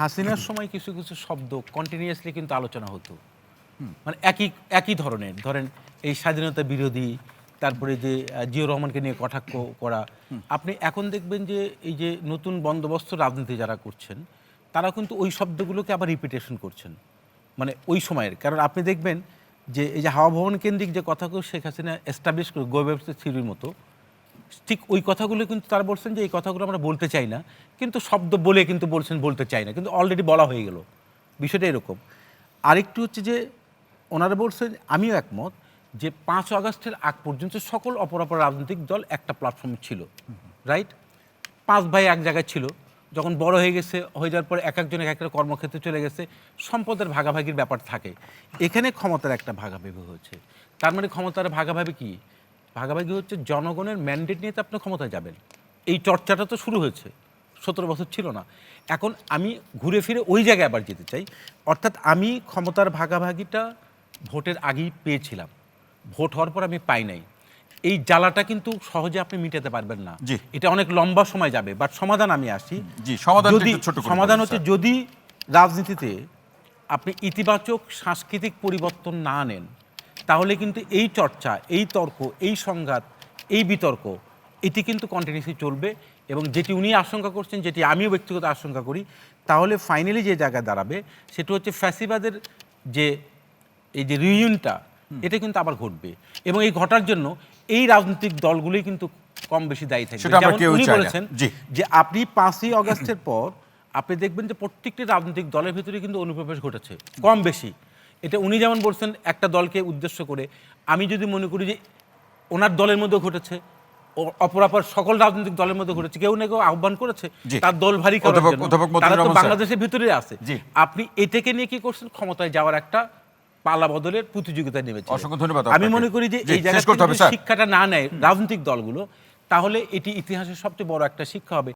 হাসিনার সময় কিছু কিছু শব্দ কন্টিনিউয়াসলি কিন্তু আলোচনা হতো, মানে একই একই ধরনের, ধরেন এই স্বাধীনতা বিরোধী, তারপরে যে জিয়াউর রহমানকে নিয়ে কটাক্ষ করা। আপনি এখন দেখবেন যে এই যে নতুন বন্দোবস্ত রাজনীতি যারা করছেন তারা কিন্তু ওই শব্দগুলোকে আবার রিপিটেশন করছেন, মানে ওই সময়ের। কারণ আপনি দেখবেন যে এই যে হাওয়া ভবন কেন্দ্রিক যে কথাগুলো শেখ হাসিনা এস্টাবলিশ করে গোয়েবস্টার থিওরির মতো, ঠিক ওই কথাগুলো কিন্তু তারা বলছেন যে এই কথাগুলো আমরা বলতে চাই না, কিন্তু শব্দ বলে কিন্তু বলছেন বলতে চাই না, কিন্তু অলরেডি বলা হয়ে গেল। বিষয়টা এরকম। আরেকটু হচ্ছে যে ওনারা বলছেন, আমিও একমত, যে 5 আগস্টের আগ পর্যন্ত সকল অপরাপর রাজনৈতিক দল একটা প্ল্যাটফর্ম ছিল, রাইট? 5 ভাই এক জায়গায় ছিল, যখন বড় হয়ে গেছে, হয়ে যাওয়ার পর এক একজন এক একটা কর্মক্ষেত্রে চলে গেছে, সম্পদের ভাগাভাগির ব্যাপার থাকে। এখানে ক্ষমতার একটা ভাগাভাগি হয়েছে। তার মানে ক্ষমতার ভাগাভাগি কি? ভাগাভাগি হচ্ছে জনগণের ম্যান্ডেট নিয়ে তো আপনি ক্ষমতায় যাবেন, এই চর্চাটা তো শুরু হয়েছে, 17 বছর ছিল না। এখন আমি ঘুরে ফিরে ওই জায়গায় আবার যেতে চাই, অর্থাৎ আমি ক্ষমতার ভাগাভাগিটা ভোটের আগেই পেয়েছিলাম, ভোট হওয়ার পর আমি পাই নাই। এই জ্বালাটা কিন্তু সহজে আপনি মিটাতে পারবেন না, এটা অনেক লম্বা সময় যাবে। বাট সমাধান আমি আসি, সমাধান হচ্ছে যদি রাজনীতিতে আপনি ইতিবাচক সাংস্কৃতিক পরিবর্তন না আনেন, তাহলে কিন্তু এই চর্চা, এই তর্ক, এই সংঘাত, এই বিতর্ক, এটি কিন্তু কন্টিনিউসলি চলবে। এবং যেটি উনি আশঙ্কা করছেন, যেটি আমিও ব্যক্তিগত আশঙ্কা করি, তাহলে ফাইনালি যে জায়গায় দাঁড়াবে সেটা হচ্ছে ফ্যাসিবাদের যে এই যে রিইউনিয়নটা, এটা কিন্তু আবার ঘটবে। এবং এই ঘটার জন্য এই রাজনৈতিক দলগুলোই কিন্তু কম বেশি দায়ী থাকবে। যেমন উনি বলেছেন যে আপনি 5ই আগস্টের পর আপনি দেখবেন যে প্রত্যেকটি রাজনৈতিক দলের ভিতরে কিন্তু অনুপ্রবেশ ঘটেছে কম বেশি। এটা উনি যেমন বলছেন একটা দলকে উদ্দেশ্য করে, আমি যদি মনে করি যে ওনার দলের মধ্যেও ঘটেছে, অপরাপর সকল রাজনৈতিক দলের মধ্যে ঘটেছে, কেউ না কেউ আহ্বান করেছে তার দল ভারী করার জন্য, তারা তো বাংলাদেশের ভিতরে আছে। আপনি এটাকে নিয়ে কি করছেন? ক্ষমতায় যাওয়ার একটা পালা বদলের প্রতিযোগিতায় নেমেছে। অসংখ্য ধন্যবাদ। আমি মনে করি যে এই জায়গায় শিক্ষাটা না নেয় রাজনৈতিক দলগুলো, তাহলে এটি ইতিহাসের সবচেয়ে বড় একটা শিক্ষা হবে।